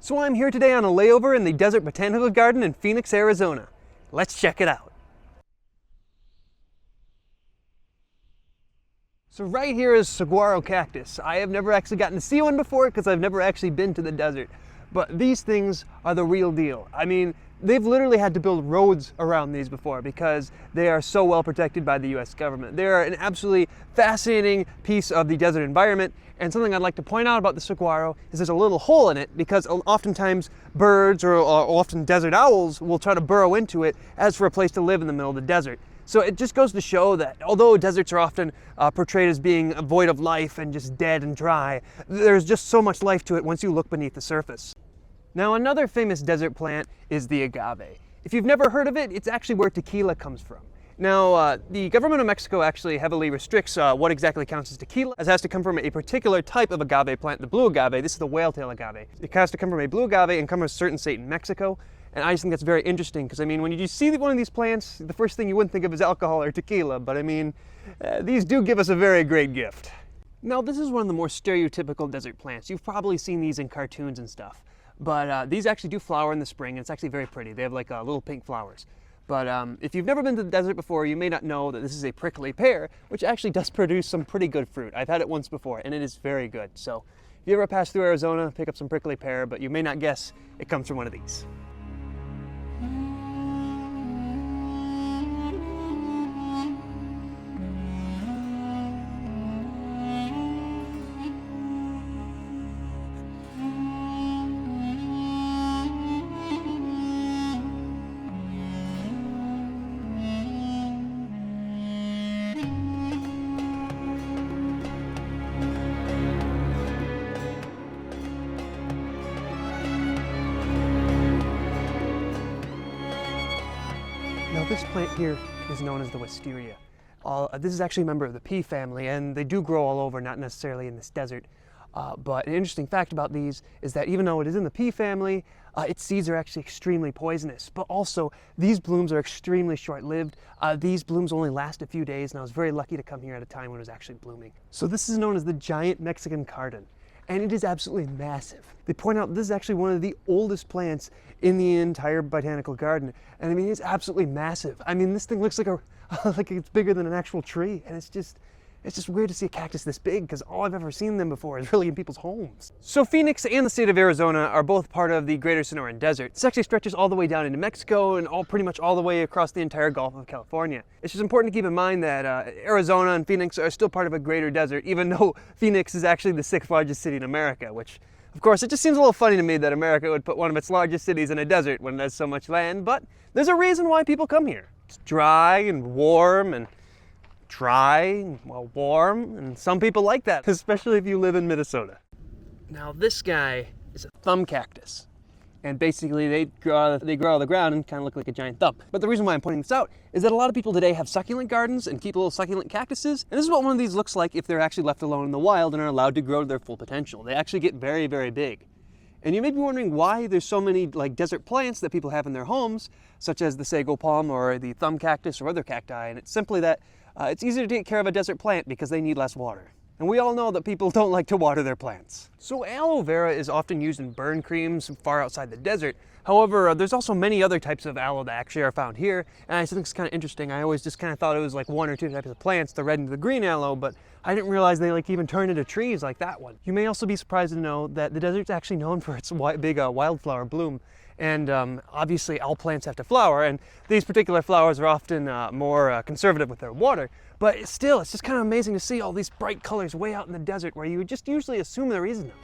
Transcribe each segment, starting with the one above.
So I'm here today on a layover in the Desert Botanical Garden in Phoenix, Arizona. Let's check it out. So right here is Saguaro Cactus. I have never actually gotten to see one before because I've never actually been to the desert. But these things are the real deal. I mean, they've literally had to build roads around these before because they are so well protected by the US government. They are an absolutely fascinating piece of the desert environment. And something I'd like to point out about the saguaro is there's a little hole in it because oftentimes birds or often desert owls will try to burrow into it as for a place to live in the middle of the desert. So it just goes to show that although deserts are often portrayed as being void of life and just dead and dry, there's just so much life to it once you look beneath the surface. Now another famous desert plant is the agave. If you've never heard of it, it's actually where tequila comes from. Now the government of Mexico actually heavily restricts what exactly counts as tequila, as it has to come from a particular type of agave plant, the blue agave. This is the whale-tail agave. It has to come from a blue agave and come from a certain state in Mexico. And I just think that's very interesting because, I mean, when you see one of these plants, the first thing you wouldn't think of is alcohol or tequila, but I mean, these do give us a very great gift. Now, this is one of the more stereotypical desert plants. You've probably seen these in cartoons and stuff, but these actually do flower in the spring, and it's actually very pretty. They have like little pink flowers. But if you've never been to the desert before, you may not know that this is a prickly pear, which actually does produce some pretty good fruit. I've had it once before, and it is very good. So if you ever pass through Arizona, pick up some prickly pear, but you may not guess it comes from one of these. Now this plant here is known as the wisteria. This is actually a member of the pea family, and they do grow all over, not necessarily in this desert. But an interesting fact about these is that even though it is in the pea family, its seeds are actually extremely poisonous. But also, these blooms are extremely short-lived. These blooms only last a few days, and I was very lucky to come here at a time when it was actually blooming. So this is known as the giant Mexican carden, and it is absolutely massive. They point out this is actually one of the oldest plants in the entire botanical garden, and I mean, it's absolutely massive. I mean, this thing looks like like it's bigger than an actual tree, and it's just weird to see a cactus this big because all I've ever seen them before is really in people's homes. So Phoenix and the state of Arizona are both part of the greater Sonoran Desert. This actually stretches all the way down into Mexico and pretty much all the way across the entire Gulf of California. It's just important to keep in mind that Arizona and Phoenix are still part of a greater desert, even though Phoenix is actually the 6th largest city in America, which, of course, it just seems a little funny to me that America would put one of its largest cities in a desert when there's so much land, but there's a reason why people come here. It's dry and warm and warm, and some people like that, especially if you live in Minnesota. Now this guy is a thumb cactus, and basically they grow out of the ground and kind of look like a giant thumb. But the reason why I'm pointing this out is that a lot of people today have succulent gardens and keep little succulent cactuses, and this is what one of these looks like if they're actually left alone in the wild and are allowed to grow to their full potential. They actually get very, very big. And you may be wondering why there's so many like desert plants that people have in their homes, such as the Sago Palm or the thumb cactus or other cacti, and it's simply that it's easier to take care of a desert plant because they need less water. And we all know that people don't like to water their plants. So aloe vera is often used in burn creams far outside the desert. However, there's also many other types of aloe that actually are found here, and I think it's kind of interesting. I always just kind of thought it was like one or two types of plants, the red and the green aloe, but I didn't realize they like even turn into trees like that one. You may also be surprised to know that the desert's actually known for its big wildflower bloom. And obviously all plants have to flower, and these particular flowers are often more conservative with their water. But still, it's just kind of amazing to see all these bright colors way out in the desert where you would just usually assume there isn't them.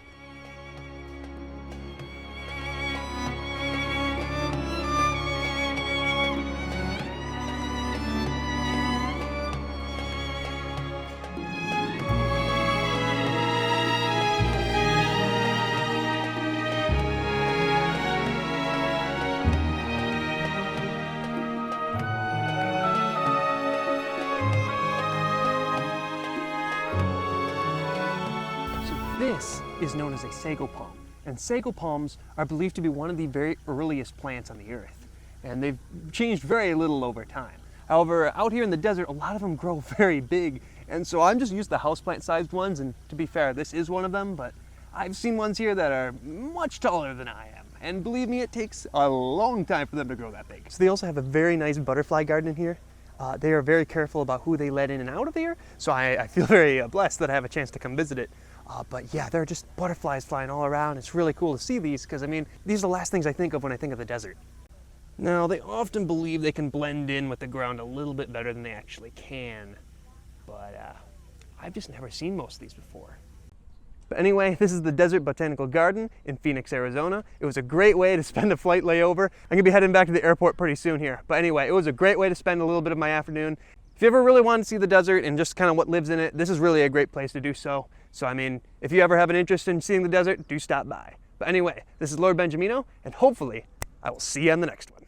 This is known as a sago palm, and sago palms are believed to be one of the very earliest plants on the earth, and they've changed very little over time. However, out here in the desert, a lot of them grow very big, and so I'm just used to the houseplant sized ones, and to be fair, this is one of them, but I've seen ones here that are much taller than I am. And believe me, it takes a long time for them to grow that big. So they also have a very nice butterfly garden in here. They are very careful about who they let in and out of here, so I feel very blessed that I have a chance to come visit it. But yeah, there are just butterflies flying all around. It's really cool to see these because, I mean, these are the last things I think of when I think of the desert. Now, they often believe they can blend in with the ground a little bit better than they actually can, but I've just never seen most of these before. But anyway, this is the Desert Botanical Garden in Phoenix, Arizona. It was a great way to spend a flight layover. I'm gonna be heading back to the airport pretty soon here. But anyway, it was a great way to spend a little bit of my afternoon. If you ever really want to see the desert and just kind of what lives in it, this is really a great place to do so. So I mean, if you ever have an interest in seeing the desert, do stop by. But anyway, this is Lord Benjamino, and hopefully I will see you on the next one.